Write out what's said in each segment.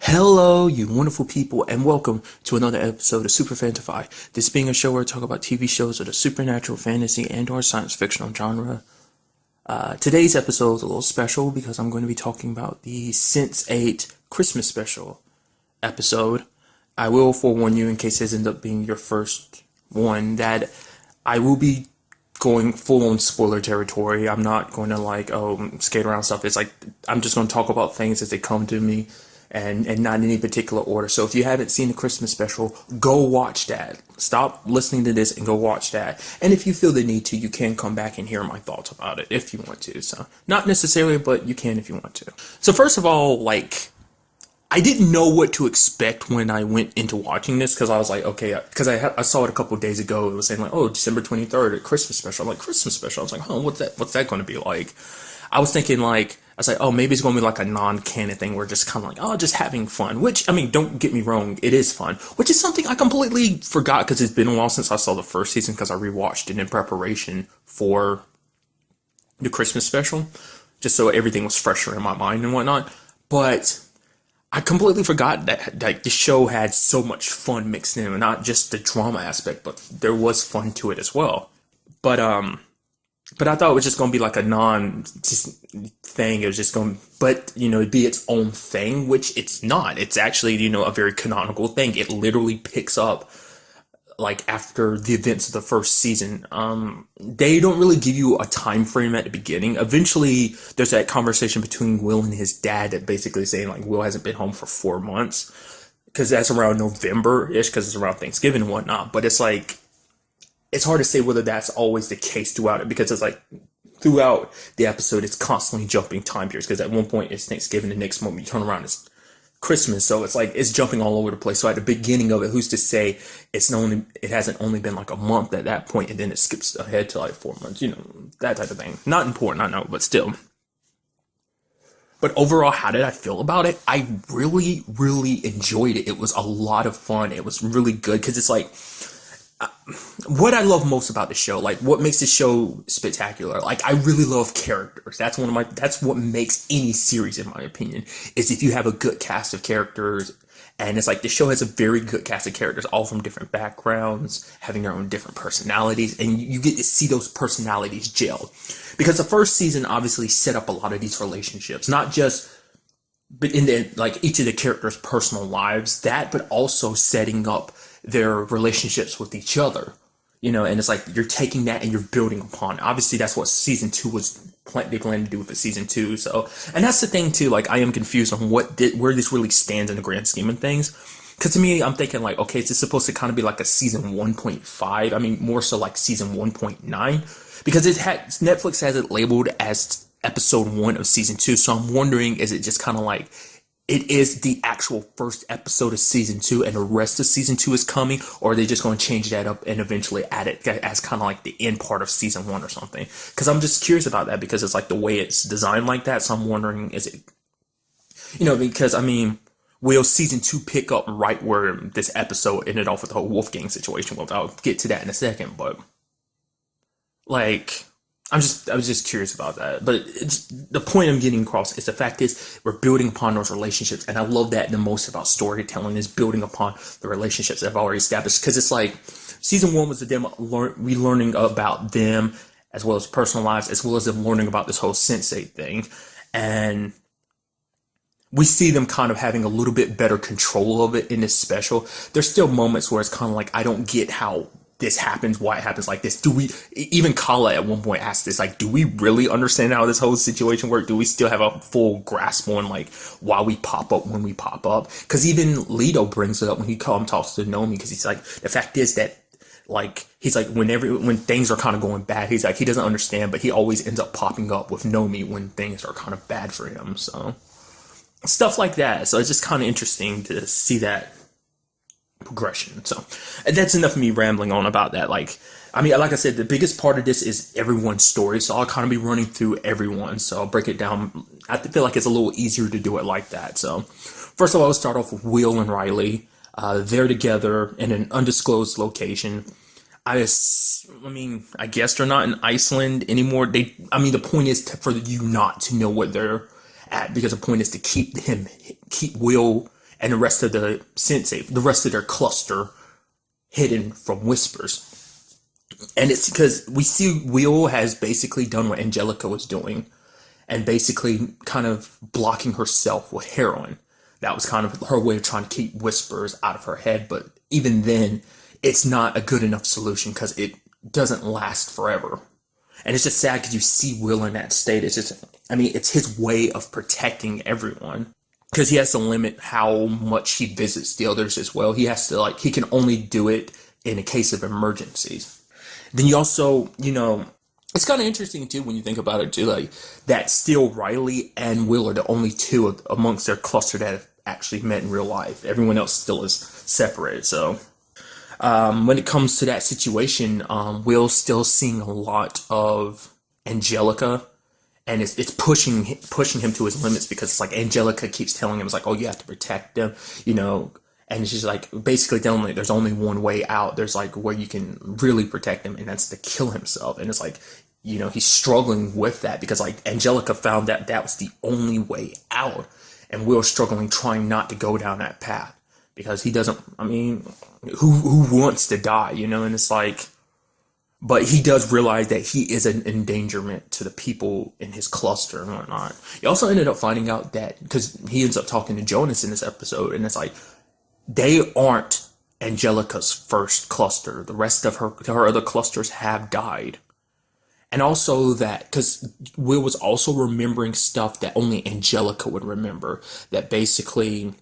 Hello, you wonderful people, and welcome to another episode of Super-Fanta-Fi. This being a show where I talk about TV shows of the supernatural, fantasy, and/or science fictional genre. Today's episode is a little special because I'm going to be talking about the Sense8 Christmas special episode. I will forewarn you, in case this ends up being your first one, that I will be going full on spoiler territory. I'm not going to skate around stuff. It's like I'm just going to talk about things as they come to me and not in any particular order. So if you haven't seen the Christmas special, go watch that. Stop listening to this and go watch that. And if you feel the need to, you can come back and hear my thoughts about it if you want to. So not necessarily, but you can if you want to. So first of all, I didn't know what to expect when I went into watching this, because I was like, okay, because I saw it a couple of days ago. It was saying like, oh, December 23rd, a Christmas special. I'm like, Christmas special? I was like, what's that going to be like? I was thinking I was like, oh, maybe it's going to be like a non-canon thing where just kind of like, oh, just having fun. Which, I mean, don't get me wrong, it is fun. Which is something I completely forgot because it's been a while since I saw the first season, because I rewatched it in preparation for the Christmas special, just so everything was fresher in my mind and whatnot. But I completely forgot that the show had so much fun mixed in, and not just the drama aspect, but there was fun to it as well. But I thought it was just going to be like a thing. It was just going to, but, it'd be its own thing, which it's not. It's actually, a very canonical thing. It literally picks up, after the events of the first season. They don't really give you a time frame at the beginning. Eventually, there's that conversation between Will and his dad that basically saying, Will hasn't been home for 4 months. Because that's around November-ish, because it's around Thanksgiving and whatnot. But it's hard to say whether that's always the case throughout it, because it's throughout the episode, it's constantly jumping time periods, because at one point it's Thanksgiving, the next moment you turn around, it's Christmas. So it's jumping all over the place. So at the beginning of it, who's to say it hasn't only been a month at that point, and then it skips ahead to 4 months, that type of thing. Not important, I know, but still. But overall, how did I feel about it? I really, really enjoyed it. It was a lot of fun. It was really good, because it's what I love most about the show, what makes the show spectacular, I really love characters. That's what makes any series, in my opinion, is if you have a good cast of characters. And it's the show has a very good cast of characters, all from different backgrounds, having their own different personalities, and you get to see those personalities gel. Because the first season obviously set up a lot of these relationships, not just but in each of the characters' personal lives, but also setting up their relationships with each other, and it's you're taking that and you're building upon it. Obviously, that's what season 2 they planned to do with the season 2. So, and that's the thing too, I am confused on where this really stands in the grand scheme of things. Because to me, I'm thinking okay, it's supposed to kind of be a season 1.5. I mean, more so season 1.9, because Netflix has it labeled as episode 1 of season 2. So I'm wondering, is it just kind of it is the actual first episode of season 2 and the rest of season 2 is coming, or are they just going to change that up and eventually add it as kind of the end part of season 1 or something? Because I'm just curious about that, because it's the way it's designed like that. So I'm wondering, is it, because I mean, will season 2 pick up right where this episode ended off with the whole Wolfgang situation? Well, I'll get to that in a second, but I was just curious about that. But the point I'm getting across is the fact is we're building upon those relationships, and I love that the most about storytelling is building upon the relationships that I've already established. Because it's season 1 was them relearning about them, as well as personal lives, as well as them learning about this whole Sense8 thing, and we see them kind of having a little bit better control of it in this special. There's still moments where it's kind of I don't get how this happens, why it happens like this. Even Kala at one point asked this, do we really understand how this whole situation works? Do we still have a full grasp on why we pop up when we pop up? Because even Leto brings it up when he talks to Nomi, because he's the fact is that he's when things are kind of going bad, he's he doesn't understand, but he always ends up popping up with Nomi when things are kind of bad for him. So stuff like that. So it's just kind of interesting to see that progression. So that's enough of me rambling on about that. I mean, like I said, the biggest part of this is everyone's story, so I'll kind of be running through everyone, so I'll break it down. I feel it's a little easier to do it like that. So first of all, I'll start off with Will and Riley. They're together in an undisclosed location. I guess they're not in Iceland anymore. The point is for you not to know what they're at, because the point is to keep Will and the rest of the Sense8, the rest of their cluster, hidden from Whispers. And it's because we see Will has basically done what Angelica was doing, and basically kind of blocking herself with heroin. That was kind of her way of trying to keep Whispers out of her head, but even then, it's not a good enough solution because it doesn't last forever. And it's just sad because you see Will in that state. It's just, I mean, it's his way of protecting everyone because he has to limit how much he visits the others as well. He has to, like, he can only do it in a case of emergencies. Then you also, it's kind of interesting too when you think about it too, like that still Riley and Will are the only two amongst their cluster that have actually met in real life. Everyone else still is separated. So when it comes to that situation, Will's still seeing a lot of Angelica, and it's pushing him to his limits because it's like Angelica keeps telling him, it's like, oh, you have to protect them, and she's like basically telling him there's only one way out. There's like where you can really protect him, and that's to kill himself. And it's like, he's struggling with that because like Angelica found that was the only way out, and Will's struggling trying not to go down that path because he doesn't. I mean, who wants to die, And it's like, but he does realize that he is an endangerment to the people in his cluster and whatnot. He also ended up finding out that because he ends up talking to Jonas in this episode, and it's like, they aren't Angelica's first cluster. The rest of her other clusters have died. And also that, because Will was also remembering stuff that only Angelica would remember, that basically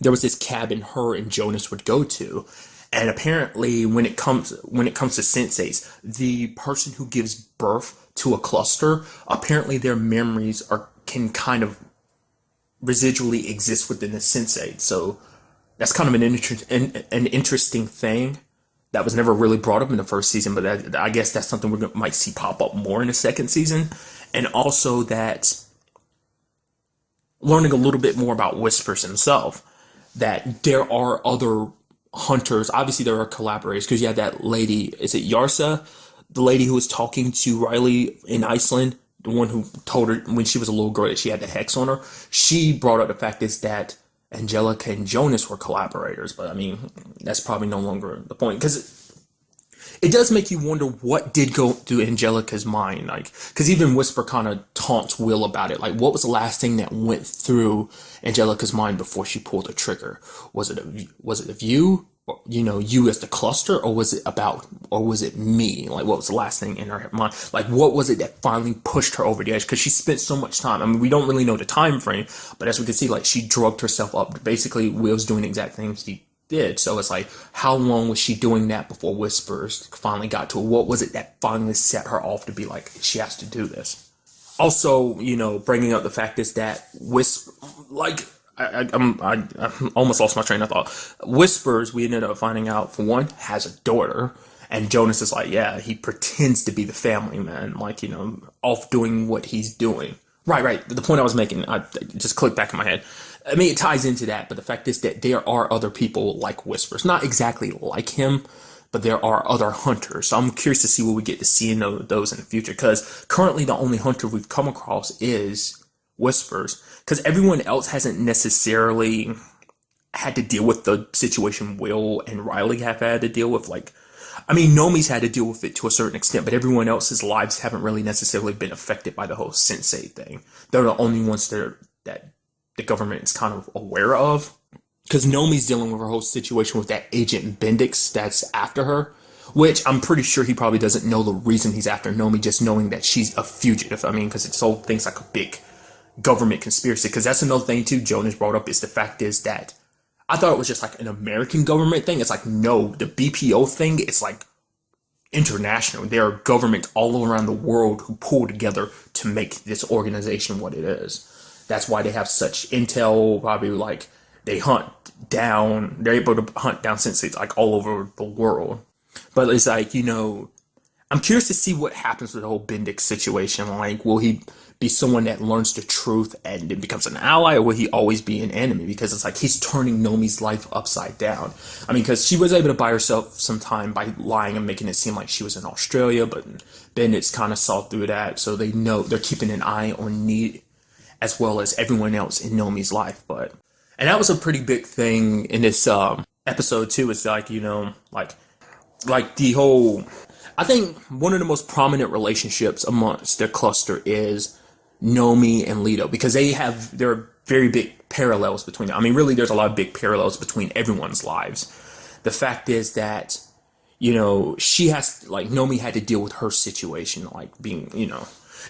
there was this cabin her and Jonas would go to. And apparently when it comes to Sense8s, the person who gives birth to a cluster, apparently their memories can kind of residually exist within the Sense8. So that's kind of an interesting thing that was never really brought up in the first season, but I guess that's something we might see pop up more in the second season. And also that learning a little bit more about Whispers himself, that there are other hunters. Obviously there are collaborators because you had that lady, is it Yarsa? The lady who was talking to Riley in Iceland, the one who told her when she was a little girl that she had the hex on her. She brought up the fact is that Angelica and Jonas were collaborators, but I mean, that's probably no longer the point because it does make you wonder what did go through Angelica's mind, like, because even Whisper kind of taunts Will about it, like, what was the last thing that went through Angelica's mind before she pulled the trigger? Was it a view, or, you as the cluster, or was it me? Like, what was the last thing in her mind? Like, what was it that finally pushed her over the edge? Because she spent so much time. I mean, we don't really know the time frame, but as we can see, like, she drugged herself up. Basically, Will's doing the exact things he did. So it's like, how long was she doing that before Whispers finally got to her? What was it that finally set her off to be like, she has to do this? Also, bringing up the fact is that I almost lost my train of thought. Whispers, we ended up finding out, for one, has a daughter. And Jonas is like, yeah, he pretends to be the family man, like, off doing what he's doing. Right. The point I was making, I just clicked back in my head. I mean, it ties into that, but the fact is that there are other people like Whispers. Not exactly like him, but there are other hunters. So I'm curious to see what we get to see in those in the future, because currently the only hunter we've come across is Whispers, because everyone else hasn't necessarily had to deal with the situation Will and Riley have had to deal with. Like, I mean, Nomi's had to deal with it to a certain extent, but everyone else's lives haven't really necessarily been affected by the whole Sense8 thing. They're the only ones that the government is kind of aware of, because Nomi's dealing with her whole situation with that Agent Bendix that's after her, which I'm pretty sure he probably doesn't know the reason he's after Nomi, just knowing that she's a fugitive. I mean, because it's all things like a big government conspiracy. Because that's another thing too Jonas brought up, is the fact is that I thought it was just like an American government thing. It's like, no, the BPO thing, it's like international. There are governments all around the world who pull together to make this organization what it is. That's why they have such intel, probably like they're able to hunt down Sense8 like all over the world. But it's like, I'm curious to see what happens with the whole Bendix situation. Like, will he be someone that learns the truth and then becomes an ally, or will he always be an enemy? Because it's like he's turning Nomi's life upside down. I mean, because she was able to buy herself some time by lying and making it seem like she was in Australia, but Bendix kind of saw through that, so they're keeping an eye on Need as well as everyone else in Nomi's life. But And that was a pretty big thing in this episode too. It's like, like the whole, I think one of the most prominent relationships amongst their cluster is Nomi and Leto, because there are very big parallels between them. I mean, really, there's a lot of big parallels between everyone's lives. The fact is that, Nomi had to deal with her situation, like being,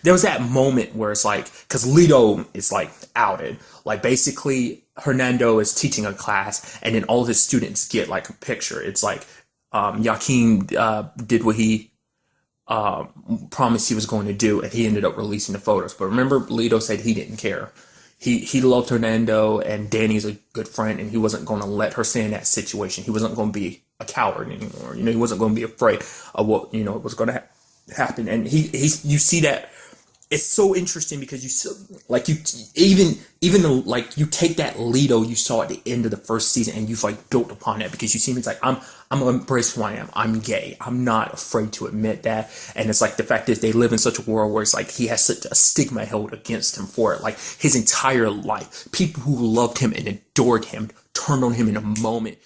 there was that moment where it's like, because Leto is like outed, like basically Hernando is teaching a class and then all of his students get like a picture. It's like, Joaquin did what he promised he was going to do, and he ended up releasing the photos. But remember, Leto said he didn't care. He loved Hernando, and Danny's a good friend, and he wasn't going to let her stay in that situation. He wasn't going to be a coward anymore. He wasn't going to be afraid of what was going to happen. And you see that. It's so interesting because you take that Leto you saw at the end of the first season, and you've like built upon that, because you see him, it's like, I'm gonna embrace who I am. I'm gay. I'm not afraid to admit that. And it's like, the fact is they live in such a world where it's like he has such a stigma held against him for it. Like his entire life, people who loved him and adored him turned on him in a moment,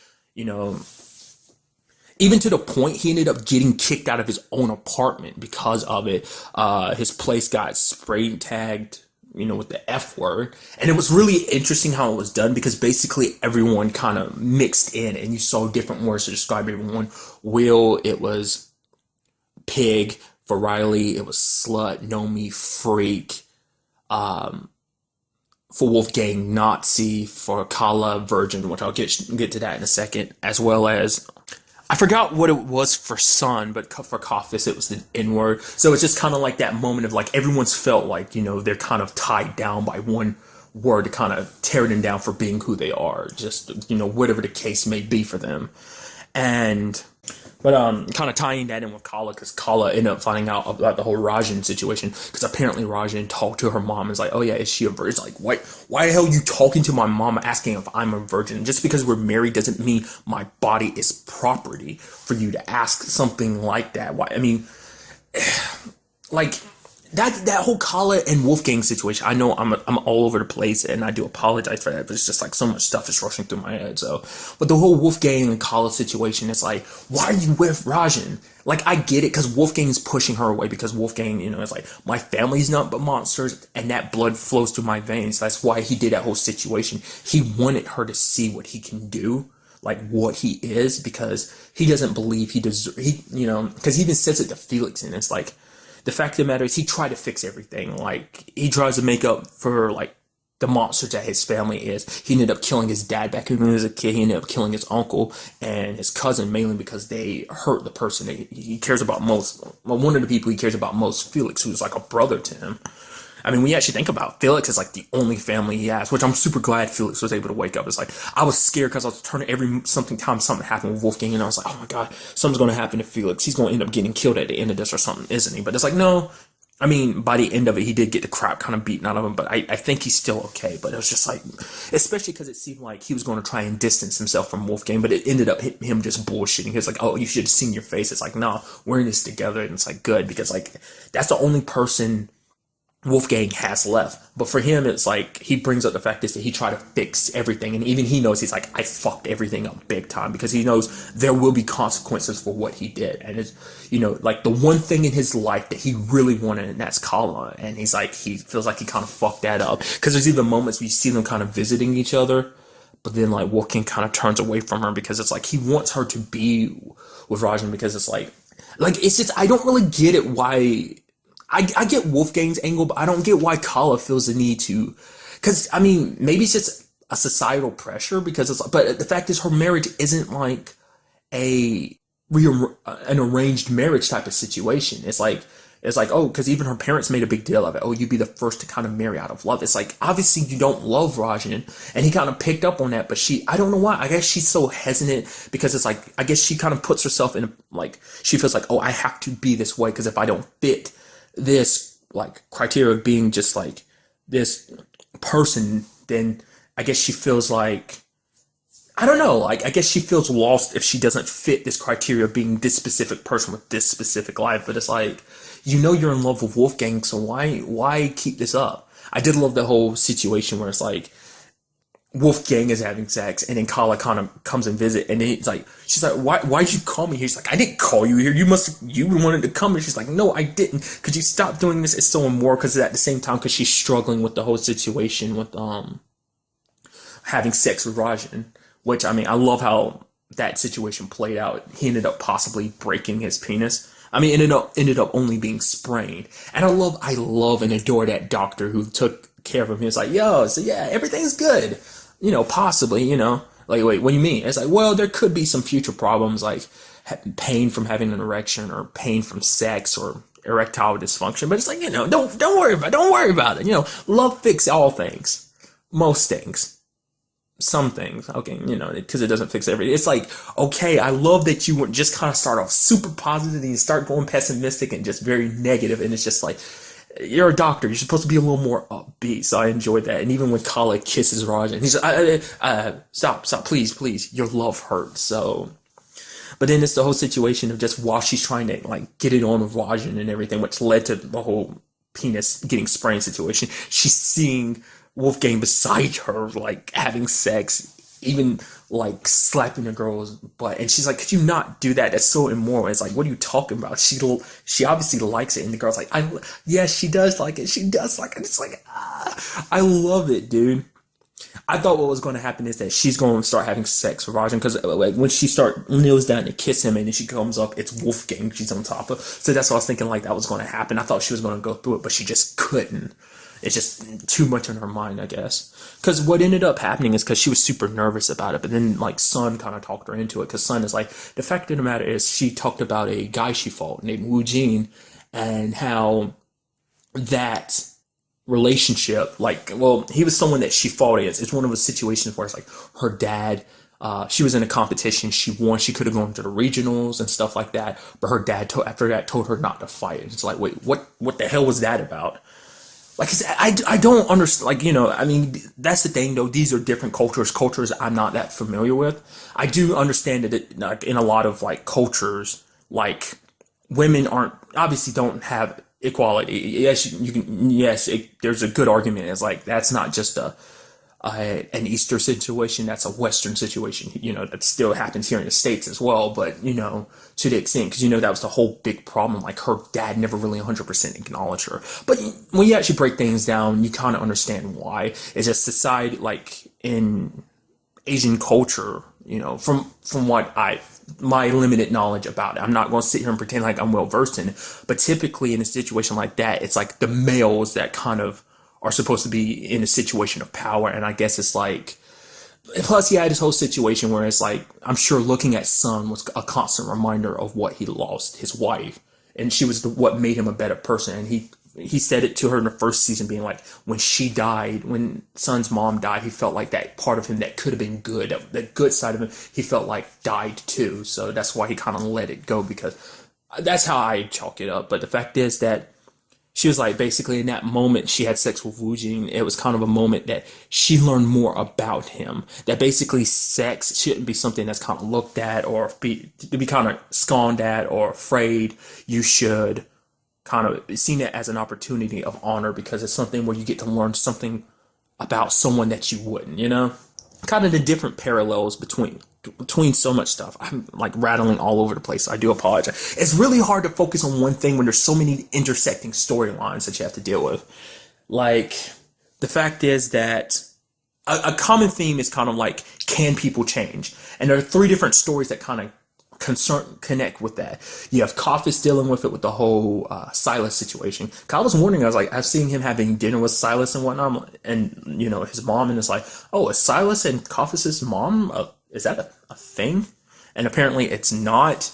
even to the point he ended up getting kicked out of his own apartment because of it. His place got sprayed and tagged, with the F word. And it was really interesting how it was done, because basically everyone kind of mixed in and you saw different words to describe everyone. Will, it was pig. For Riley, it was slut. Nomi, freak. For Wolfgang, Nazi. For Kala, virgin, which I'll get to that in a second. As well as, I forgot what it was for Sun, but for Kafis, it was the N word. So it's just kind of like that moment of like, everyone's felt like, they're kind of tied down by one word to kind of tear them down for being who they are. Just, whatever the case may be for them. But kind of tying that in with Kala, because Kala ended up finding out about the whole Rajan situation, because apparently Rajan talked to her mom and was like, oh yeah, is she a virgin? It's like, why the hell are you talking to my mom asking if I'm a virgin? Just because we're married doesn't mean my body is property for you to ask something like that. Why? I mean, like, that whole Kala and Wolfgang situation, I know I'm all over the place, and I do apologize for that, but it's just like so much stuff is rushing through my head. So, but the whole Wolfgang and Kala situation is like, why are you with Rajan? Like, I get it, because Wolfgang is pushing her away, because Wolfgang, is like, my family's not but monsters, and that blood flows through my veins. That's why he did that whole situation. He wanted her to see what he can do, like what he is, because he doesn't believe he deserves, because he even says it to Felix, and it's like, the fact of the matter is he tried to fix everything. Like, he tries to make up for, like, the monster that his family is. He ended up killing his dad back when he was a kid. He ended up killing his uncle and his cousin, mainly because they hurt the person that he cares about most. Well, one of the people he cares about most, Felix, who's like a brother to him. I mean, when you actually think about it, Felix is like the only family he has, which I'm super glad Felix was able to wake up. It's like, I was scared because I was turning something happened with Wolfgang, and I was like, oh my God, something's going to happen to Felix. He's going to end up getting killed at the end of this or something, isn't he? But it's like, no. I mean, by the end of it, he did get the crap kind of beaten out of him, but I think he's still okay. But it was just like, especially because it seemed like he was going to try and distance himself from Wolfgang, but it ended up him just bullshitting. He was like, oh, you should have seen your face. It's like, no, we're in this together. And it's like, good, because like, that's the only person Wolfgang has left. But for him, it's like, he brings up the fact is that he tried to fix everything, and even he knows, he's like, I fucked everything up big time, because he knows there will be consequences for what he did. And it's, like the one thing in his life that he really wanted, and that's Kala. And he's like, he feels like he kind of fucked that up, because there's even moments where you see them kind of visiting each other, but then like Wolfgang kind of turns away from her, because it's like he wants her to be with Rajan, because it's like it's just, I don't really get it why. I get Wolfgang's angle, but I don't get why Kala feels the need to, because I mean, maybe it's just a societal pressure, because it's like, but the fact is her marriage isn't like an arranged marriage type of situation. It's like, oh, because even her parents made a big deal of it. Oh, you'd be the first to kind of marry out of love. It's like, obviously you don't love Rajan, and he kind of picked up on that, but I don't know why. I guess she's so hesitant, because it's like, I guess she kind of puts herself in, like, she feels like, oh, I have to be this way, because if I don't fit this like criteria of being just like this person, then I guess she feels like, I don't know, like I guess she feels lost if she doesn't fit this criteria of being this specific person with this specific life. But it's like, you're in love with Wolfgang, so why keep this up? I did love the whole situation where it's like, Wolfgang is having sex, and then Kala kind of comes and visit, and then he's like, she's like, why'd you call me here? He's like, I didn't call you here. You wanted to come here. She's like, no, I didn't. Could you stop doing this? It's so immoral. Because at the same time, because she's struggling with the whole situation with having sex with Rajan, which I mean, I love how that situation played out. He ended up possibly breaking his penis. I mean, ended up only being sprained. And I love and adore that doctor who took care of him. He was like, yo, so yeah, everything's good. Possibly, like, wait, what do you mean? It's like, well, there could be some future problems like pain from having an erection or pain from sex or erectile dysfunction. But it's like, don't worry about it. Love fix all things, most things. Some things, okay, because it doesn't fix everything. It's like, okay, I love that you would just kind of start off super positive and you start going pessimistic and just very negative, and it's just like, you're a doctor, you're supposed to be a little more upbeat. So I enjoyed that. And even when Kala kisses Raj, and he's like, stop, please, your love hurts. So, but then it's the whole situation of just while she's trying to like get it on with Rajan and everything, which led to the whole penis getting sprained situation. She's seeing Wolfgang beside her, like having sex, even like slapping the girl's butt, and she's like, "Could you not do that? That's so immoral." It's like, what are you talking about? She obviously likes it, and the girl's like, yes, she does like it. She does like it. It's like, I love it, dude. I thought what was going to happen is that she's going to start having sex with Rajan, because like when she kneels down to kiss him and then she comes up, it's Wolfgang she's on top of. So that's what I was thinking, like that was going to happen. I thought she was going to go through it, but she just couldn't. It's just too much in her mind, I guess. Because what ended up happening is because she was super nervous about it, but then like Sun kind of talked her into it. Because Sun is like, the fact of the matter is she talked about a guy she fought named Wu Jin, and how that relationship, like, well, he was someone that she fought against. It's one of those situations where it's like her dad, she was in a competition, she won, she could have gone to the regionals and stuff like that, but her dad after that told her not to fight. It's like, wait, what the hell was that about? Like, I don't understand, like, I mean, that's the thing, though. These are different cultures I'm not that familiar with. I do understand that like, in a lot of, like, cultures, like, women obviously don't have equality. Yes, there's a good argument. It's like, that's not just an Easter situation, that's a Western situation, that still happens here in the States as well, but, to the extent, because, that was the whole big problem, like, her dad never really 100% acknowledged her, but when you actually break things down, you kind of understand why. It's just society, like, in Asian culture, from what my limited knowledge about it, I'm not going to sit here and pretend like I'm well versed in it, but typically in a situation like that, it's like the males that kind of are supposed to be in a situation of power. And I guess it's like, plus he had this whole situation where it's like, I'm sure looking at Sun was a constant reminder of what he lost, his wife. And she was what made him a better person. And he said it to her in the first season, being like, when she died, when Sun's mom died, he felt like that part of him that could have been good, that good side of him, he felt like died too. So that's why he kind of let it go, because that's how I chalk it up. But the fact is that she was like, basically in that moment she had sex with Wu Jing, it was kind of a moment that she learned more about him. That basically sex shouldn't be something that's kind of looked at or to be kind of scorned at or afraid. You should kind of seen it as an opportunity of honor, because it's something where you get to learn something about someone that you wouldn't, kind of the different parallels between so much stuff. I'm like rattling all over the place. I do apologize. It's really hard to focus on one thing when there's so many intersecting storylines that you have to deal with. Like, the fact is that a common theme is kind of like, can people change? And there are three different stories that kind of connect with that. You have Kafis dealing with it with the whole Silas situation. I was wondering, I was like, I've seen him having dinner with Silas and whatnot, and his mom, and it's like, oh, is Silas and Kafis' mom, is that a thing? And apparently it's not.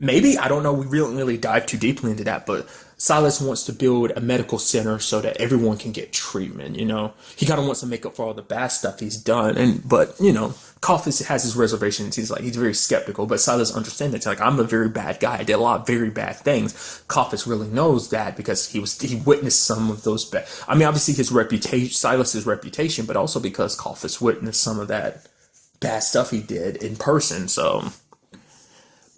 Maybe, I don't know, we really dive too deeply into that, but Silas wants to build a medical center so that everyone can get treatment, He kind of wants to make up for all the bad stuff he's done, but Kafis has his reservations. He's very skeptical, but Silas understands that. It's like, I'm a very bad guy. I did a lot of very bad things. Kafis really knows that because he witnessed some of those bad. I mean, obviously his reputation, Silas's reputation, but also because Kafis witnessed some of that bad stuff he did in person. So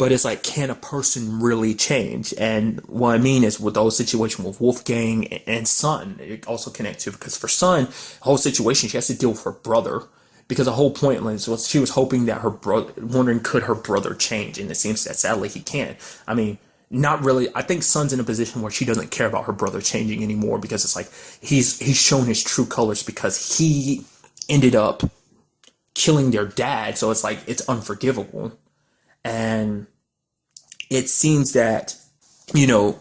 But it's like, can a person really change? And what I mean is with the whole situation with Wolfgang and Sun, it also connects to, because for Sun, the whole situation, she has to deal with her brother. Because the whole point was she was hoping that her brother, wondering could her brother change, and it seems that sadly he can't. I mean, not really. I think Sun's in a position where she doesn't care about her brother changing anymore, because it's like he's shown his true colors, because he ended up killing their dad, so it's like it's unforgivable. And it seems that, you know,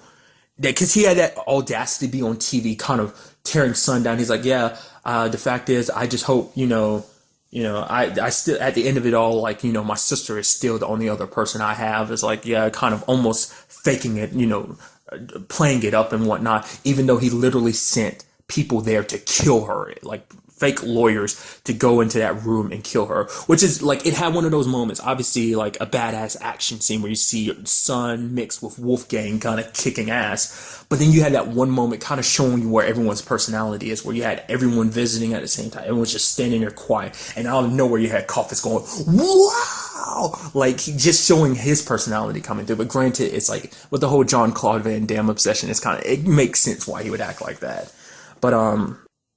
that because he had that audacity to be on TV kind of tearing Sun down. He's like, yeah, the fact is, I just hope, I still, at the end of it all, like, my sister is still the only other person I have. It's like, yeah, kind of almost faking it, playing it up and whatnot, even though he literally sent people there to kill her, like fake lawyers to go into that room and kill her, which is like, it had one of those moments, obviously like a badass action scene where you see Sun mixed with Wolfgang kind of kicking ass, but then you had that one moment kind of showing you where everyone's personality is, where you had everyone visiting at the same time, everyone's just standing there quiet, and out of nowhere you had Coffins going, wow, like just showing his personality coming through. But granted, it's like with the whole Jean-Claude Van Damme obsession, it's kind of, it makes sense why he would act like that. But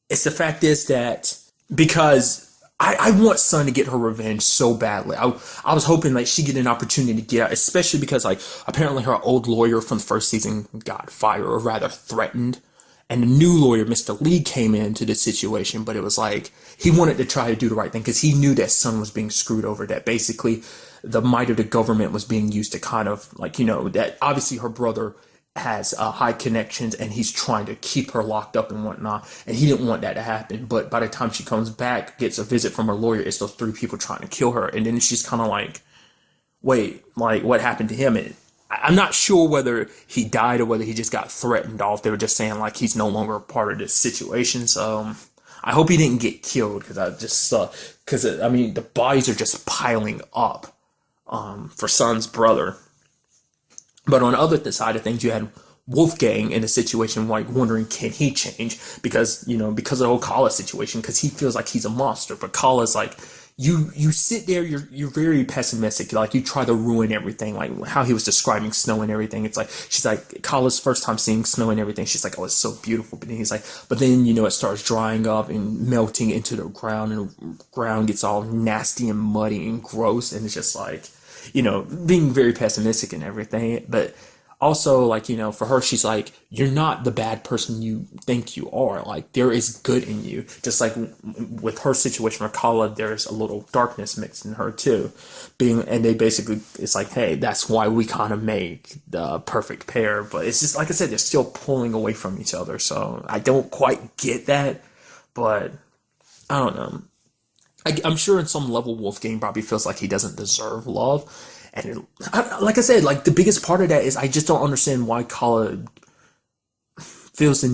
it's the fact is that, because I want Sun to get her revenge so badly. I was hoping like she get an opportunity to get out, especially because like apparently her old lawyer from the first season got fired, or rather threatened. And the new lawyer, Mr. Lee, came into the situation, but it was like he wanted to try to do the right thing, because he knew that Sun was being screwed over, that basically the might of the government was being used to kind of like, that obviously her brother has high connections and he's trying to keep her locked up and whatnot, and he didn't want that to happen. But by the time she comes back, gets a visit from her lawyer, it's those three people trying to kill her, and then she's kind of like, wait, like what happened to him? And I'm not sure whether he died or whether he just got threatened off. They were just saying like he's no longer a part of this situation. So I hope he didn't get killed, because I just because I mean the bodies are just piling up for Sun's brother. But on the other side of things, you had Wolfgang in a situation like wondering, can he change? Because, because of the whole Kala situation, because he feels like he's a monster. But Kala's like, you sit there, you're very pessimistic. Like, you try to ruin everything, like how he was describing snow and everything. It's like, she's like, Kala's first time seeing snow and everything. She's like, oh, it's so beautiful. But then he's like, but then, it starts drying up and melting into the ground, and the ground gets all nasty and muddy and gross. And it's just like, being very pessimistic and everything. But also, like, for her, she's like, you're not the bad person you think you are. Like, there is good in you. Just like with her situation with Kala, there's a little darkness mixed in her too. And they basically, it's like, hey, that's why we kind of make the perfect pair. But it's just, like I said, they're still pulling away from each other. So I don't quite get that. But I don't know. I'm sure in some level Wolfgang probably feels like he doesn't deserve love. And like I said, like the biggest part of that is I just don't understand why Kala feels,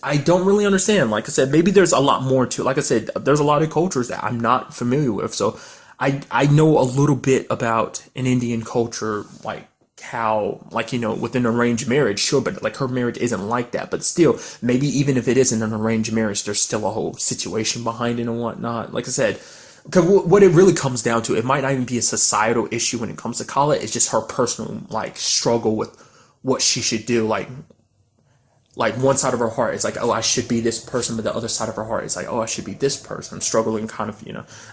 I don't really understand. Like I said, maybe there's a lot more to it. Like I said, there's a lot of cultures that I'm not familiar with. So I know a little bit about an Indian culture, like how, like, within arranged marriage, sure, but like her marriage isn't like that. But still, maybe even if it isn't an arranged marriage, there's still a whole situation behind it and whatnot. Like I said, because what it really comes down to, it might not even be a societal issue when it comes to Kala. It's just her personal, like, struggle with what she should do. Like one side of her heart is like, oh, I should be this person, but the other side of her heart is like, oh, I should be this person. I'm struggling, kind of,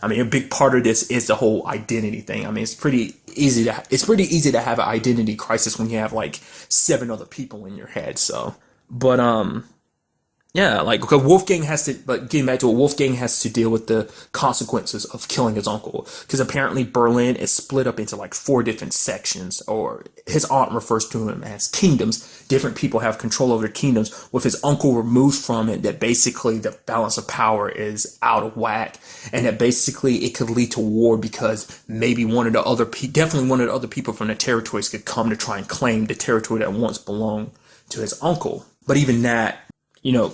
I mean, a big part of this is the whole identity thing. I mean, it's pretty easy to have an identity crisis when you have like 7 other people in your head. So, but yeah, like, because Wolfgang has to, but getting back to it, Wolfgang has to deal with the consequences of killing his uncle. Because apparently Berlin is split up into like 4 different sections, or his aunt refers to him as kingdoms. Different people have control over the kingdoms. With his uncle removed from it, that basically the balance of power is out of whack. And that basically it could lead to war, because maybe definitely one of the other people from the territories could come to try and claim the territory that once belonged to his uncle. But even that,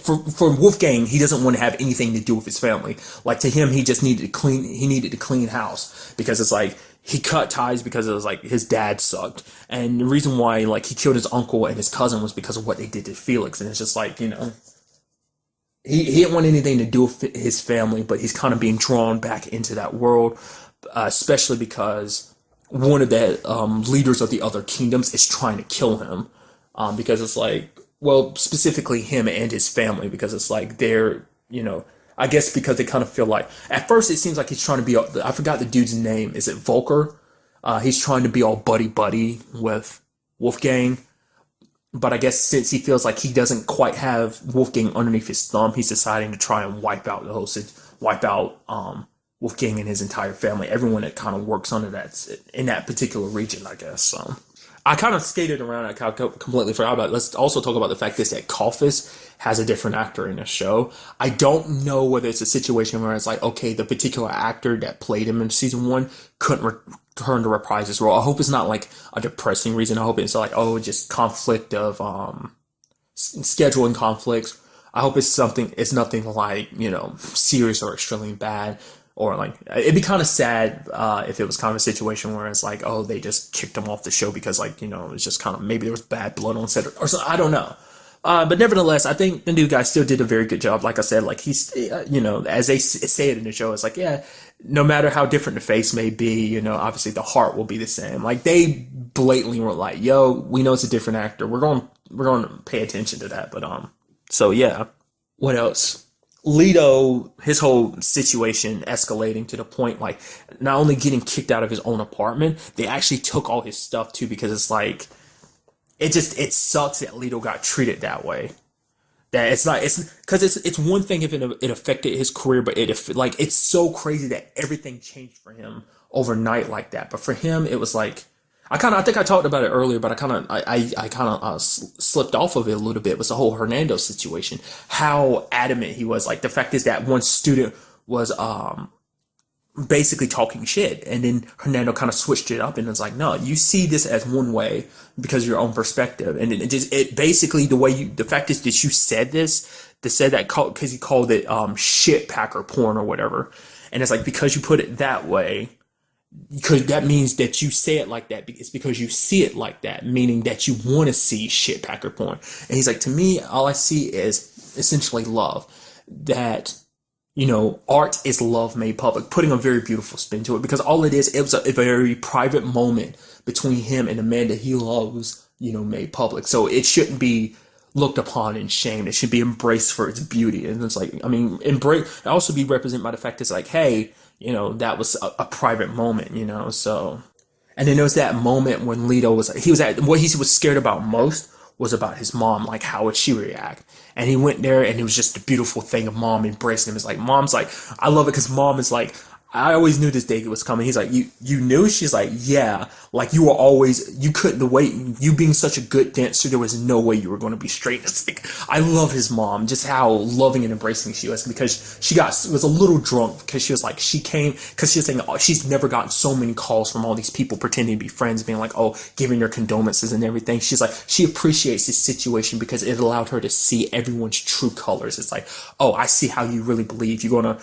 for Wolfgang, he doesn't want to have anything to do with his family. Like, to him, he needed to clean house, because it's like he cut ties because it was like his dad sucked. And the reason why, like, he killed his uncle and his cousin was because of what they did to Felix. And it's just like, he didn't want anything to do with his family, but he's kind of being drawn back into that world, especially because one of the leaders of the other kingdoms is trying to kill him, because it's like, well, specifically him and his family, because it's like they're, I guess because they kind of feel like, at first it seems like he's trying to be, I forgot the dude's name, is it Volker? He's trying to be all buddy buddy with Wolfgang, but I guess since he feels like he doesn't quite have Wolfgang underneath his thumb, he's deciding to try and wipe out Wolfgang and his entire family, everyone that kind of works under that in that particular region, I guess. I kind of skated around. I completely forgot about it. Let's also talk about the fact that Kalfas has a different actor in the show. I don't know whether it's a situation where it's like, okay, the particular actor that played him in season 1 couldn't return to reprise his role. I hope it's not like a depressing reason. I hope it's like, oh, just conflict of scheduling conflicts. I hope it's nothing like, serious or extremely bad. Or like, it'd be kind of sad if it was kind of a situation where it's like, oh, they just kicked him off the show because, like, it's just kind of, maybe there was bad blood on set or something. I don't know. But nevertheless, I think the new guy still did a very good job. Like I said, like he's, as they say it in the show, it's like, yeah, no matter how different the face may be, obviously the heart will be the same. Like they blatantly were like, yo, we know it's a different actor. We're going to pay attention to that. But, so yeah, what else? Leto, his whole situation escalating to the point, like, not only getting kicked out of his own apartment, they actually took all his stuff too, because it's like, it sucks that Leto got treated that way. That it's one thing if it affected his career, but it's so crazy that everything changed for him overnight like that. But for him, it was like, I think I talked about it earlier, but I kind of slipped off of it a little bit. Was the whole Hernando situation, how adamant he was. Like the fact is that one student was basically talking shit, and then Hernando kind of switched it up and was like, no, you see this as one way because of your own perspective, and it basically the fact is that you said that because he called it shit packer porn or whatever, and it's like, because you put it that way. Because that means that you say it like that. It's because you see it like that, meaning that you want to see shit packer porn. And he's like, to me, all I see is essentially love. That, art is love made public. Putting a very beautiful spin to it. Because all it was a very private moment between him and the man that he loves, made public. So it shouldn't be looked upon and shamed. It should be embraced for its beauty. And it's like, embrace, also be represented by the fact it's like, hey, that was a private moment, so. And then there was that moment when Leto what he was scared about most was about his mom, like how would she react? And he went there and it was just a beautiful thing of mom embracing him. It's like, mom's like, I love it because mom is like, I always knew this day was coming. He's like, you knew? She's like, yeah. Like you couldn't wait. You being such a good dancer, there was no way you were going to be straight. It's like, I love his mom, just how loving and embracing she was, because she was a little drunk because she was like, she came because she was saying, oh, she's never gotten so many calls from all these people pretending to be friends, being like, oh, giving their condolences and everything. She's like, she appreciates this situation because it allowed her to see everyone's true colors. It's like, oh, I see how you really believe. You're going to,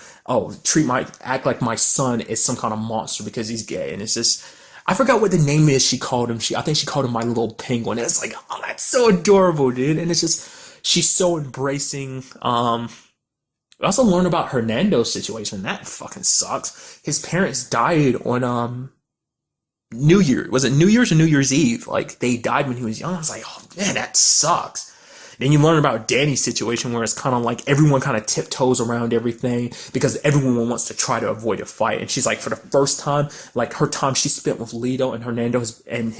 act like my son is some kind of monster because he's gay. And it's just, I forgot what the name is she called him. I think she called him my little penguin. And it's like, oh, that's so adorable, dude. And it's just, she's so embracing. I also learned about Hernando's situation. That fucking sucks. His parents died on New Year. Was it New Year's or New Year's Eve? Like, they died when he was young. I was like, oh man, that sucks. Then you learn about Danny's situation where it's kind of like everyone kind of tiptoes around everything because everyone wants to try to avoid a fight. And she's like, for the first time, like her time she spent with Leto and Hernando's and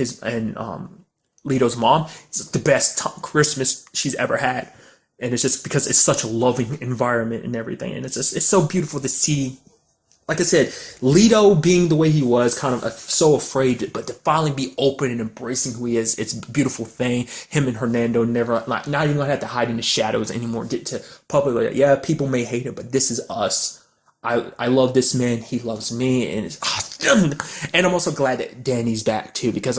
Leto's mom, it's the best Christmas she's ever had. And it's just because it's such a loving environment and everything. And it's so beautiful to see. Like I said, Leto being the way he was, kind of so afraid, but to finally be open and embracing who he is, it's a beautiful thing. Him and Hernando never, not even gonna have to hide in the shadows anymore. Get to publicly, like, yeah, people may hate him, but this is us. I love this man. He loves me, and and I'm also glad that Danny's back too, because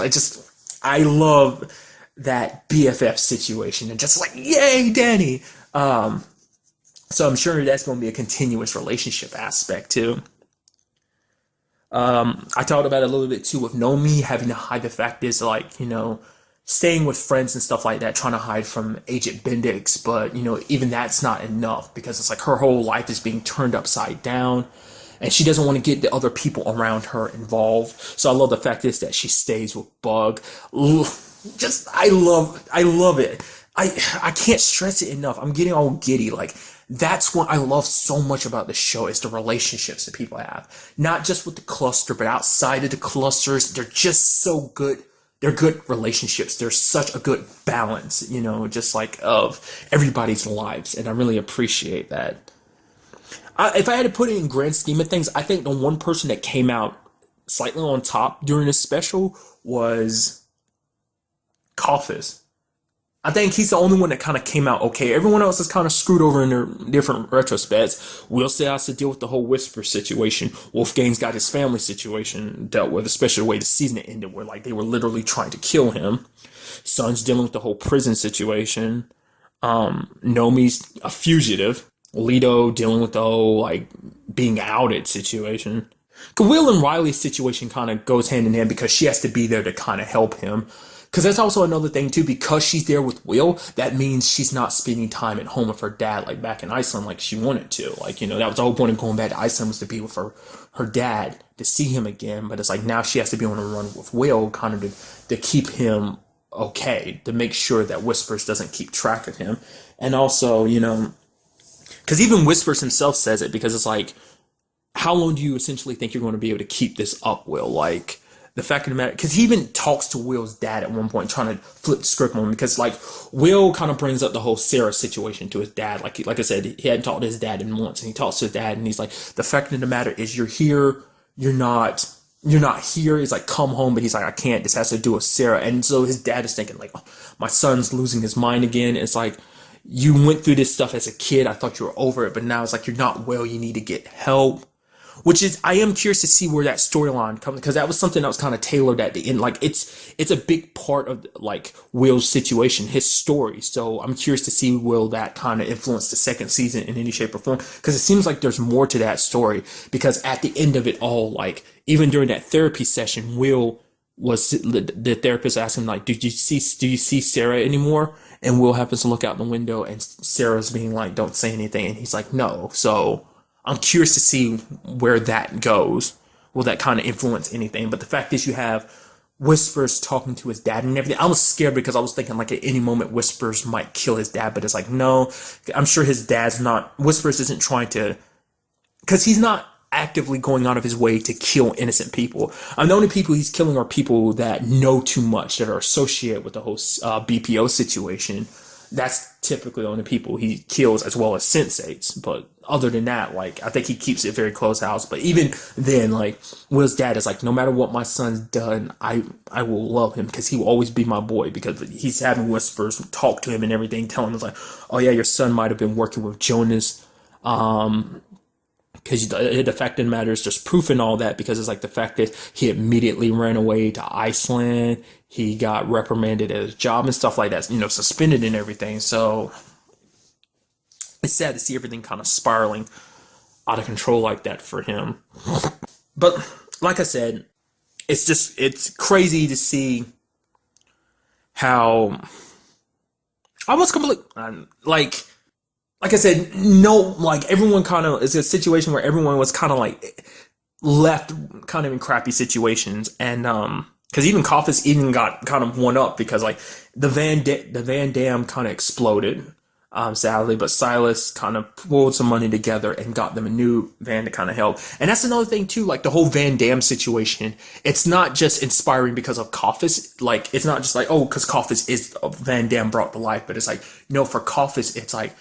I love that BFF situation and just like, yay, Danny. So I'm sure that's going to be a continuous relationship aspect too. I talked about it a little bit too with Nomi having to hide the fact is like, staying with friends and stuff like that, trying to hide from Agent Bendix, but even that's not enough because it's like her whole life is being turned upside down. and she doesn't want to get the other people around her involved. So I love the fact is that she stays with Bug. Just I love it. I can't stress it enough. I'm getting all giddy. Like, that's what I love so much about the show is the relationships that people have. Not just with the cluster, but outside of the clusters. They're just so good. They're good relationships. There's such a good balance, you know, just like of everybody's lives. And I really appreciate that. If I had to put it in grand scheme of things, I think the one person that came out slightly on top during this special was Coffis. I think he's the only one that kind of came out okay. Everyone else is kind of screwed over in their different retrospects. Will still has to deal with the whole Whisper situation. Wolfgang's got his family situation dealt with, especially the way the season ended, where like they were literally trying to kill him. Son's dealing with the whole prison situation. Nomi's a fugitive. Leto dealing with the whole like being outed situation. Will and Riley's situation kind of goes hand in hand because she has to be there to kind of help him. Because that's also another thing too, because she's there with Will, that means she's not spending time at home with her dad like back in Iceland like she wanted to. Like, you know, that was the whole point of going back to Iceland was to be with her dad, to see him again. But it's like now she has to be on a run with Will kind of to keep him okay, to make sure that Whispers doesn't keep track of him. And also, you know, because even Whispers himself says it, because it's like, how long do you essentially think you're going to be able to keep this up, Will? Like, the fact of the matter, because he even talks to Will's dad at one point, trying to flip the script on him, because like Will kind of brings up the whole Sarah situation to his dad. Like I said, he hadn't talked to his dad in months, and he talks to his dad, and he's like, the fact of the matter is, you're here, you're not here. He's like, come home, but he's like, I can't. This has to do with Sarah. And so his dad is thinking like, oh, my son's losing his mind again. It's like, you went through this stuff as a kid. I thought you were over it, but now it's like you're not well. You need to get help. Which is, I am curious to see where that storyline comes, because that was something that was kind of tailored at the end. Like, it's a big part of, like, Will's situation, his story. So I'm curious to see will that kind of influence the second season in any shape or form, because it seems like there's more to that story, because at the end of it all, like, even during that therapy session, Will was, the therapist asked him, like, do you see Sarah anymore? And Will happens to look out the window, and Sarah's being like, don't say anything. And he's like, no. So I'm curious to see where that goes. Will that kind of influence anything? But the fact is, you have Whispers talking to his dad and everything. I was scared because I was thinking like at any moment Whispers might kill his dad, but it's like, no, I'm sure his dad's not, Whispers isn't trying to, because he's not actively going out of his way to kill innocent people. The only people he's killing are people that know too much, that are associated with the whole BPO situation. That's typically the only people he kills, as well as Sense8s. But other than that, like, I think he keeps it very close house. But even then, like, Will's dad is like, no matter what my son's done, I will love him, because he will always be my boy, because he's having Whispers talk to him and everything, telling him like, oh yeah, your son might have been working with Jonas. Because the fact of the matter is just proof and all that, because it's like the fact that he immediately ran away to Iceland, he got reprimanded at his job and stuff like that, you know, suspended and everything. So it's sad to see everything kind of spiraling out of control like that for him. But like I said, it's crazy to see how almost complete, like I said, no, like everyone kind of, it's a situation where everyone was kind of like left kind of in crappy situations. And, because even Coffis even got kind of one up, because like the Van Dam kind of exploded, sadly, but Silas kind of pulled some money together and got them a new van to kind of help. And that's another thing too, like the whole Van Dam situation, it's not just inspiring because of Coffis. Like, it's not just like, oh, because Coffis is Van Dam brought to life, but it's like, no, for Coffis, it's like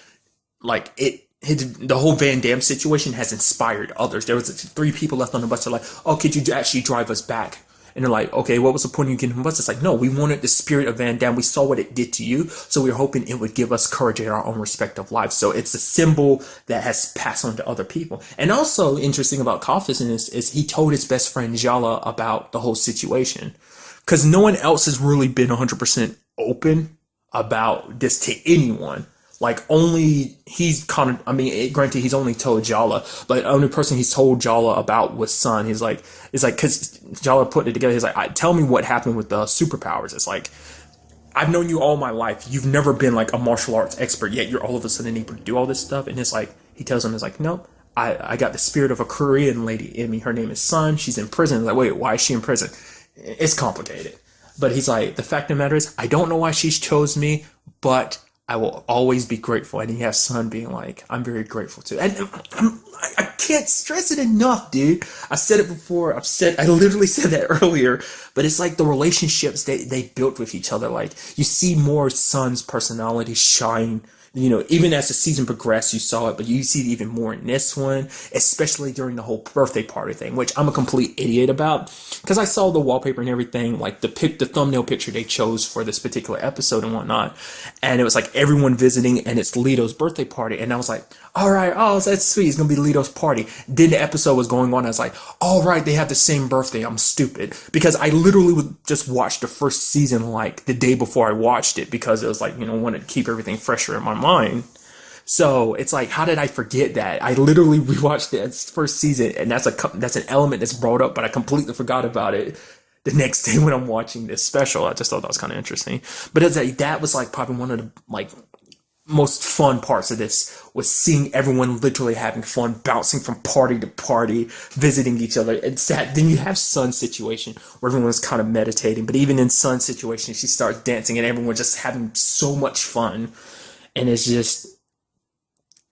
the whole Van Dam situation has inspired others. There was 3 people left on the bus. They're like, oh, could you actually drive us back? And they're like, okay, what was the point of you getting on the bus? It's like, no, we wanted the spirit of Van Dam. We saw what it did to you, so we were hoping it would give us courage in our own respective lives. So it's a symbol that has passed on to other people. And also interesting about Coffis is he told his best friend Jala about the whole situation, because no one else has really been 100% open about this to anyone. Like, only he's kind of, I mean, granted, he's only told Jala, but the only person he's told Jala about was Sun. He's like, because Jala put it together, he's like, tell me what happened with the superpowers. It's like, I've known you all my life. You've never been like a martial arts expert, yet you're all of a sudden able to do all this stuff. And it's like, he tells him, it's like, nope, I got the spirit of a Korean lady in me. Her name is Sun. She's in prison. Like, wait, why is she in prison? It's complicated. But he's like, the fact of the matter is, I don't know why she's chose me, but I will always be grateful. And he has Sun being like, I'm very grateful too. And I can't stress it enough, dude. I said it before. I literally said that earlier. But it's like the relationships they built with each other. Like, you see more Sun's personality shine. You know, even as the season progressed, you saw it, but you see it even more in this one, especially during the whole birthday party thing, which I'm a complete idiot about, because I saw the wallpaper and everything, like the thumbnail picture they chose for this particular episode and whatnot, and it was like everyone visiting, and it's Lito's birthday party, and I was like, all right, oh, that's sweet, it's gonna be Lito's party. Then the episode was going on, I was like, all right, they have the same birthday, I'm stupid, because I literally would just watch the first season like the day before I watched it, because it was like, you know, wanted to keep everything fresher in my mind. So it's like, how did I forget that? I literally rewatched the first season, and that's an element that's brought up, but I completely forgot about it the next day when I'm watching this special. I just thought that was kind of interesting. But it's like, that was like probably one of the like most fun parts of this, was seeing everyone literally having fun, bouncing from party to party, visiting each other. And sad. Then you have Sun's situation where everyone's kind of meditating, but even in Sun's situation, she starts dancing, and everyone's just having so much fun. And it's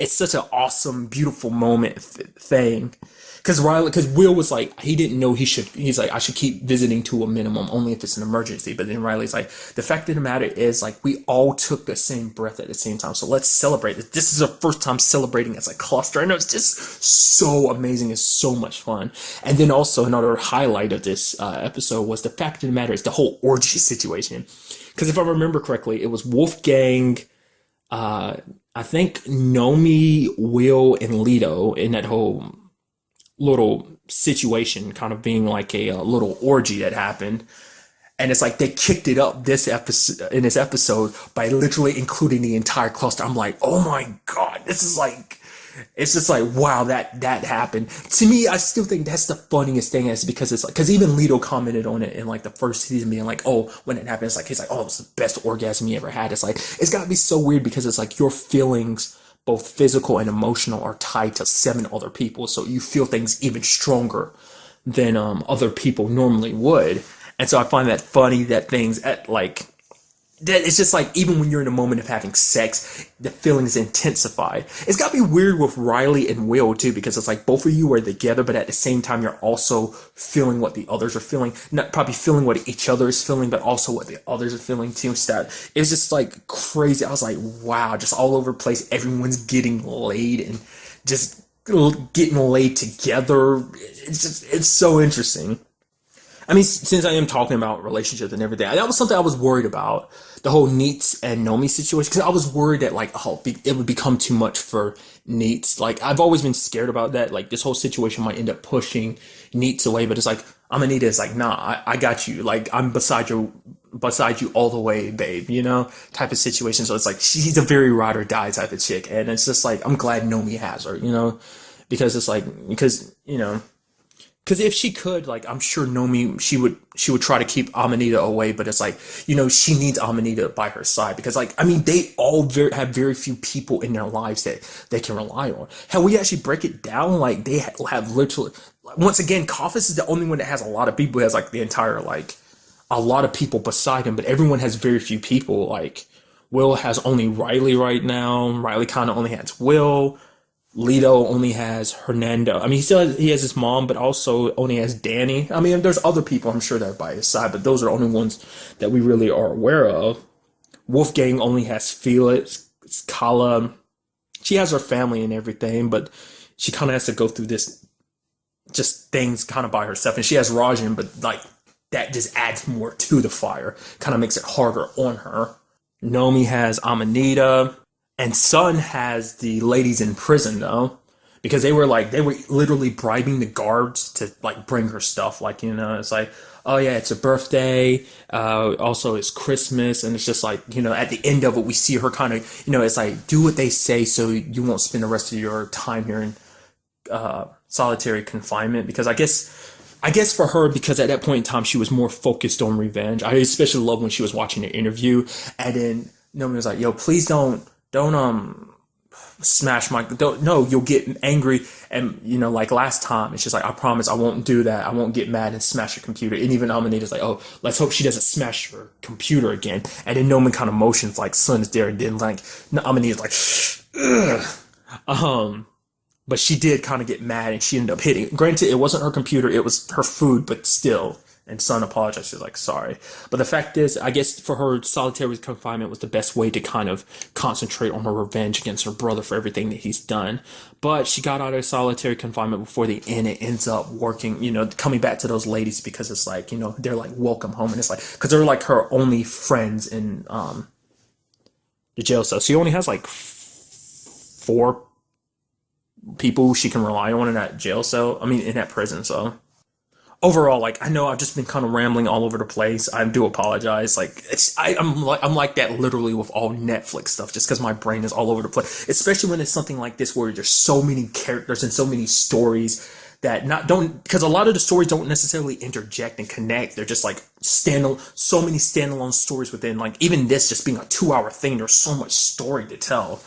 such an awesome, beautiful moment thing. Because Will was like, he didn't know he's like, I should keep visiting to a minimum, only if it's an emergency. But then Riley's like, the fact of the matter is, like, we all took the same breath at the same time. So let's celebrate it. This is our first time celebrating as a cluster. And it's just so amazing. It's so much fun. And then also another highlight of this episode was the fact of the matter is the whole orgy situation. Because if I remember correctly, it was Wolfgang, I think Nomi, Will, and Lito in that whole little situation, kind of being like a little orgy that happened. And it's like they kicked it up this episode by literally including the entire cluster. I'm like, oh my God, this is like, it's just like, wow, that happened. To me, I still think that's the funniest thing, is because it's like, because even Lito commented on it in like the first season, being like, oh, when it happened, it's like, he's like, oh, it was the best orgasm he ever had. It's like, it's gotta be so weird, because it's like your feelings, both physical and emotional, are tied to 7 other people, so you feel things even stronger than other people normally would. And so I find that funny, that things at like that, it's just like, even when you're in a moment of having sex, the feelings intensify. It's got to be weird with Riley and Will too, because it's like both of you are together, but at the same time you're also feeling what the others are feeling. Not probably feeling what each other is feeling, but also what the others are feeling too. It's just like crazy. I was like, wow, just all over the place. Everyone's getting laid and just getting laid together. It's so interesting. I mean, since I am talking about relationships and everything, that was something I was worried about, the whole Neets and Nomi situation, because I was worried that like, oh, it would become too much for Neets. Like, I've always been scared about that. Like, this whole situation might end up pushing Neets away, but it's like, Amanita is like, nah, I got you. Like, I'm beside you all the way, babe, you know, type of situation. So it's like, she's a very ride or die type of chick. And it's just like, I'm glad Nomi has her, you know, because it's like, you know, because if she could, like, I'm sure Nomi, she would try to keep Amanita away, but it's like, you know, she needs Amanita by her side, because, like, I mean, they all have very few people in their lives that they can rely on. How we actually break it down, like, they have literally, once again, Coffis is the only one that has a lot of people, has like the entire, like, a lot of people beside him, but everyone has very few people. Like, Will has only Riley right now. Riley kind of only has Will. Lito only has Hernando. I mean, he has his mom, but also only has Danny. I mean, there's other people I'm sure that are by his side, but those are only ones that we really are aware of. Wolfgang only has Felix, Kala. She has her family and everything, but she kind of has to go through this, just things kind of by herself. And she has Rajan, but like that just adds more to the fire, kind of makes it harder on her. Nomi has Amanita. And Sun has the ladies in prison, though, because they were literally bribing the guards to like bring her stuff. Like, you know, it's like, oh yeah, it's a birthday. Also it's Christmas. And it's just like, you know, at the end of it, we see her kind of, you know, it's like, do what they say so you won't spend the rest of your time here in solitary confinement. Because I guess for her, because at that point in time, she was more focused on revenge. I especially love when she was watching the interview, and then Nomi was like, yo, please don't smash my, don't, no, you'll get angry. And, like last time, it's just like, I promise I won't do that. I won't get mad and smash your computer. And even Amanita's like, oh, let's hope she doesn't smash her computer again. And then Noman kind of motions like Sun is there. And then like, Amanita's like, ugh. But she did kind of get mad and she ended up hitting. Granted, it wasn't her computer, it was her food, but still. And Sun apologized. She's like, sorry. But the fact is, I guess for her, solitary confinement was the best way to kind of concentrate on her revenge against her brother for everything that he's done. But she got out of solitary confinement before the end. It ends up working, coming back to those ladies because it's like, they're like, welcome home. And it's like, because they're like her only friends in the jail cell. She only has like 4 people she can rely on in that jail cell. I mean, in that prison. So overall, like, I know I've just been kind of rambling all over the place. I do apologize. Like, I'm like that literally with all Netflix stuff, just because my brain is all over the place. Especially when it's something like this where there's so many characters and so many stories that because a lot of the stories don't necessarily interject and connect. They're just like so many standalone stories within. Like even this just being a 2-hour thing, there's so much story to tell.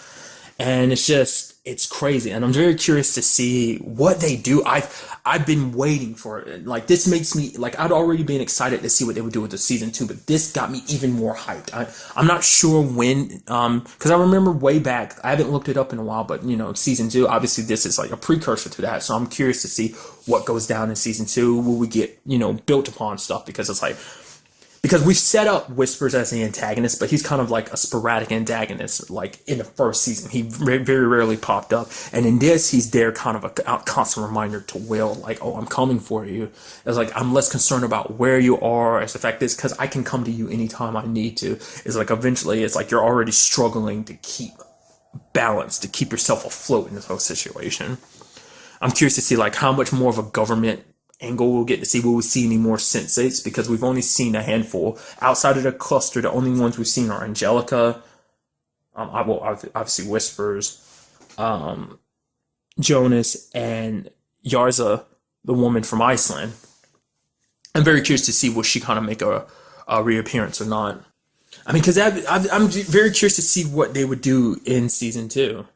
And it's crazy. And I'm very curious to see what they do. I've been waiting for it. Like this makes me, like I'd already been excited to see what they would do with the season 2, but this got me even more hyped. I'm not sure when, because I remember way back, I haven't looked it up in a while, but season 2, obviously this is like a precursor to that. So I'm curious to see what goes down in season 2. Will we get, built upon stuff? Because it's like, because we've set up Whispers as the antagonist, but he's kind of like a sporadic antagonist. Like in the first season, he very rarely popped up. And in this, he's there kind of a constant reminder to Will, like, oh, I'm coming for you. It's like, I'm less concerned about where you are as the fact is, because I can come to you anytime I need to. It's like, eventually, it's like you're already struggling to keep balance, to keep yourself afloat in this whole situation. I'm curious to see like how much more of a government angle we'll get to see. Will we see any more Sense8s? Because we've only seen a handful outside of the cluster. The only ones we've seen are Angelica, obviously Whispers, Jonas, and Yarza, the woman from Iceland. I'm very curious to see will she kind of make a reappearance or not. I mean, because I'm very curious to see what they would do in season 2.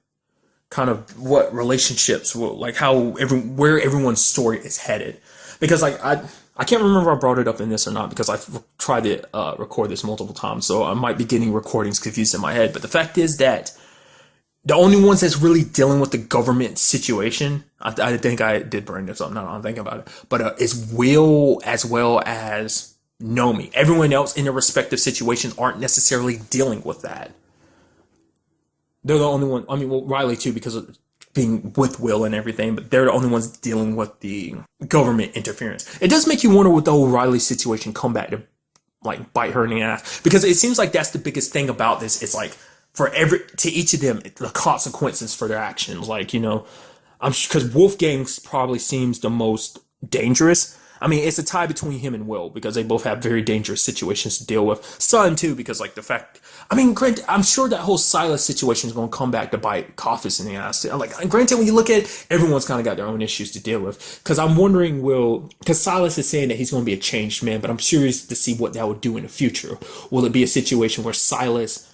Kind of what relationships will, like how where everyone's story is headed. Because like I can't remember if I brought it up in this or not, because I've tried to record this multiple times, so I might be getting recordings confused in my head. But the fact is that the only ones that's really dealing with the government situation, I think I did bring this up, now I'm thinking about it, but is Will as well as Nomi. Everyone else in their respective situations aren't necessarily dealing with that. They're the only one. I mean, well, Riley too, because of being with Will and everything, but they're the only ones dealing with the government interference. It does make you wonder what the whole Riley situation come back to, like, bite her in the ass, because it seems like that's the biggest thing about this. It's like to each of them, the consequences for their actions. Like, because Wolfgang probably seems the most dangerous. I mean, it's a tie between him and Will, because they both have very dangerous situations to deal with. Sun, too, because, like, the fact... I mean, granted, I'm sure that whole Silas situation is going to come back to bite Coffis in the ass. Like, granted, when you look at it, everyone's kind of got their own issues to deal with. Because I'm wondering, because Silas is saying that he's going to be a changed man, but I'm curious to see what that would do in the future. Will it be a situation where Silas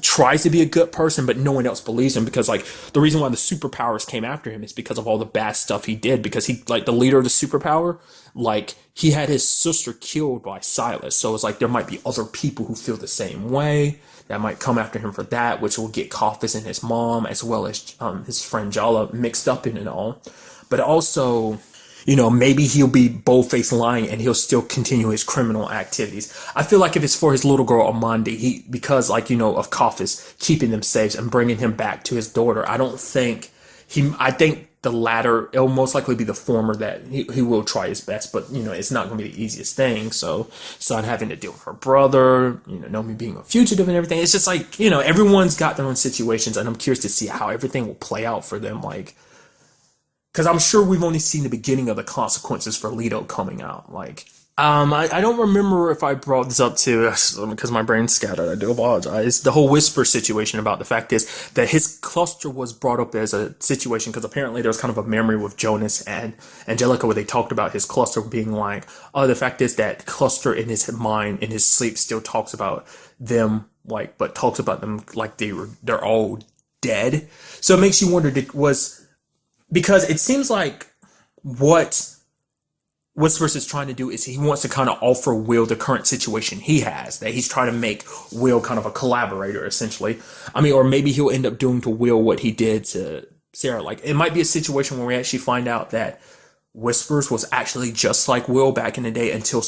tries to be a good person, but no one else believes him? Because, like, the reason why the superpowers came after him is because of all the bad stuff he did. Because he, like, the leader of the superpower, like, he had his sister killed by Silas. So it's like there might be other people who feel the same way that might come after him for that, which will get Coffis and his mom, as well as his friend Jala, mixed up in it all. But also, maybe he'll be bold-faced lying and he'll still continue his criminal activities. I feel like if it's for his little girl Amandi, because, like, of Coffis keeping them safe and bringing him back to his daughter, I think the latter, it'll most likely be the former, that he will try his best, but, it's not going to be the easiest thing. So, Son having to deal with her brother, Nomi being a fugitive and everything. It's just like, everyone's got their own situations, and I'm curious to see how everything will play out for them. Like, because I'm sure we've only seen the beginning of the consequences for Leto coming out. Like, I don't remember if I brought this up too, because my brain's scattered. I do apologize. The whole Whisper situation, about the fact is that his cluster was brought up as a situation because apparently there was kind of a memory with Jonas and Angelica where they talked about his cluster being like, oh, the fact is that cluster in his mind, in his sleep, still talks about them, like, but talks about them like they're all dead. So it makes you wonder, because it seems like what Whispers is trying to do is he wants to kind of offer Will the current situation he has, that he's trying to make Will kind of a collaborator, essentially. I mean, or maybe he'll end up doing to Will what he did to Sarah. Like, it might be a situation where we actually find out that Whispers was actually just like Will back in the day until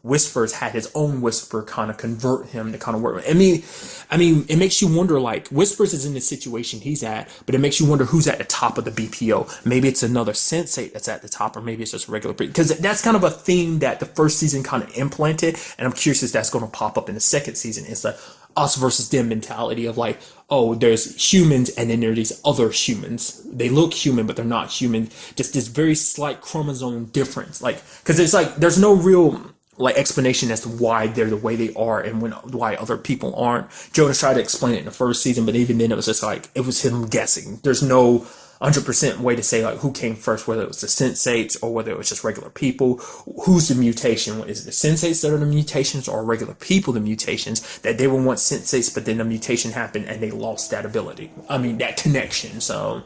Whispers had his own Whisper kind of convert him to kind of work. I mean, it makes you wonder, like, Whispers is in the situation he's at, but it makes you wonder who's at the top of the BPO. Maybe it's another Sense8 that's at the top, or maybe it's just regular, because that's kind of a theme that the first season kind of implanted, and I'm curious if that's going to pop up in the second season. It's the us versus them mentality of like, oh, there's humans and then there are these other humans. They look human, but they're not human. Just this very slight chromosome difference. Like, because it's like, there's no real like explanation as to why they're the way they are and why other people aren't. Jonas tried to explain it in the first season, but even then it was just like, it was him guessing. There's no 100% way to say like who came first, whether it was the Sense8s or whether it was just regular people. Who's the mutation? Is it the Sense8s that are the mutations, or regular people the mutations, that they were once Sense8s but then a mutation happened and they lost that ability, that connection. So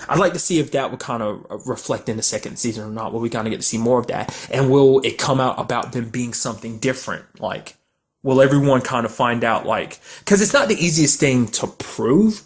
I'd like to see if that would kind of reflect in the second season or not. Will we kind of get to see more of that, and will it come out about them being something different? Like, will everyone kind of find out, like, because it's not the easiest thing to prove,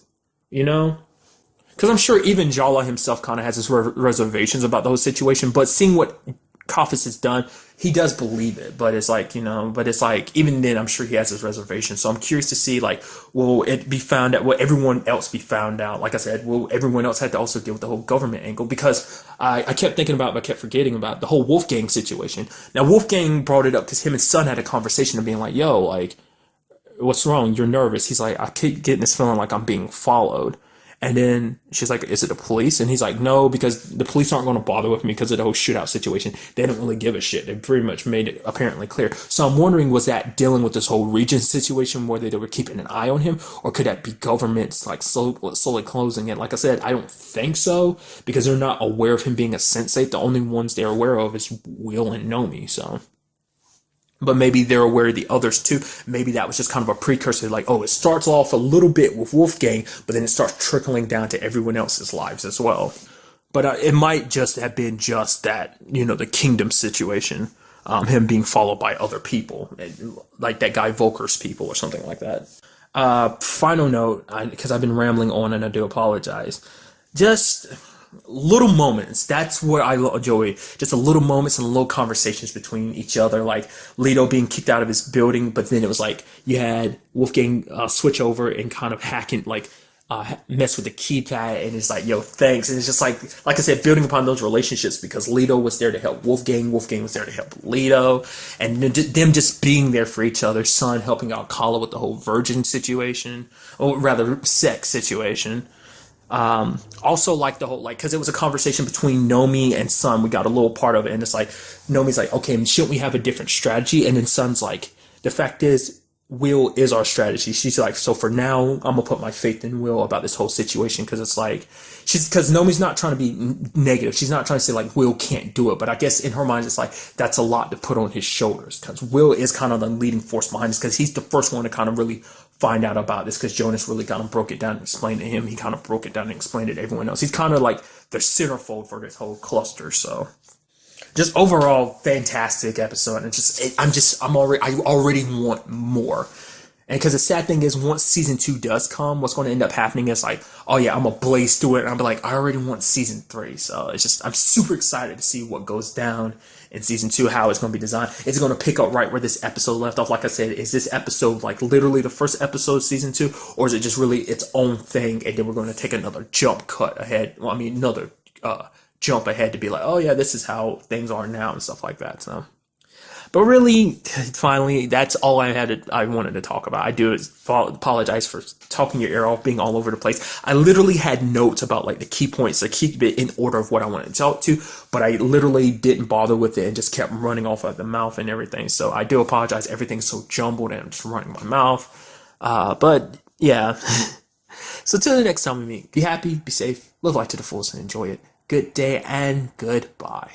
because I'm sure even Jala himself kind of has his reservations about the whole situation, but seeing what Kafis has done, he does believe it. But it's like, even then, I'm sure he has his reservations. So I'm curious to see, like, will it be found out? Will everyone else be found out? Like I said, will everyone else have to also deal with the whole government angle? Because I kept thinking about, but I kept forgetting about the whole Wolfgang situation. Now, Wolfgang brought it up because him and Son had a conversation of being like, yo, like, what's wrong? You're nervous. He's like, I keep getting this feeling like I'm being followed. And then she's like, is it the police? And he's like, no, because the police aren't going to bother with me because of the whole shootout situation. They don't really give a shit. They pretty much made it apparently clear. So I'm wondering, was that dealing with this whole region situation where they were keeping an eye on him? Or could that be governments like slowly closing it? Like I said, I don't think so, because they're not aware of him being a Sense8. The only ones they're aware of is Will and Nomi, so... But maybe they're aware of the others too. Maybe that was just kind of a precursor, like, oh, it starts off a little bit with Wolfgang, but then it starts trickling down to everyone else's lives as well. But it might just have been just that, the kingdom situation, him being followed by other people, like that guy Volker's people or something like that. Final note, because I've been rambling on and I do apologize. Just little moments. That's what I enjoy. Just a little moments and little conversations between each other. Like Leto being kicked out of his building, but then it was like you had Wolfgang switch over and kind of hack and mess with the keypad, and it's like, yo, thanks. And it's just like I said, building upon those relationships, because Leto was there to help Wolfgang was there to help Leto, and them just being there for each other. Son helping out Kala with the whole virgin situation, or rather sex situation. Also like the whole, because it was a conversation between Nomi and Son. We got a little part of it, and it's like, Nomi's like, okay, shouldn't we have a different strategy? And then Son's like, the fact is, Will is our strategy. She's like, so for now, I'm gonna put my faith in Will about this whole situation, because it's like, because Nomi's not trying to be negative. She's not trying to say like Will can't do it, but I guess in her mind, it's like, that's a lot to put on his shoulders, because Will is kind of the leading force behind this, because he's the first one to kind of really find out about this, because Jonas really kind of broke it down and explained it to him. He kind of broke it down and explained it to everyone else. He's kind of like the centerfold for this whole cluster. So just overall fantastic episode. And I already want more. And because the sad thing is, once season 2 does come, what's going to end up happening is like, oh yeah, I'm gonna blaze through it, and I'm like, I already want season 3. So I'm super excited to see what goes down in season 2, how it's going to be designed. It's going to pick up right where this episode left off. Like I said, is this episode like literally the first episode of season 2, or is it just really its own thing, and then we're going to take another jump cut ahead? Well, another jump ahead to be like, oh yeah, this is how things are now and stuff like that. So. But really, finally, that's all I wanted to talk about. I do apologize for talking your ear off, being all over the place. I literally had notes about like the key points to keep it in order of what I wanted to talk to, but I literally didn't bother with it and just kept running off at the mouth and everything. So I do apologize. Everything's so jumbled and I'm just running my mouth. But yeah. So till the next time we meet, be happy, be safe, live life to the fullest and enjoy it. Good day and goodbye.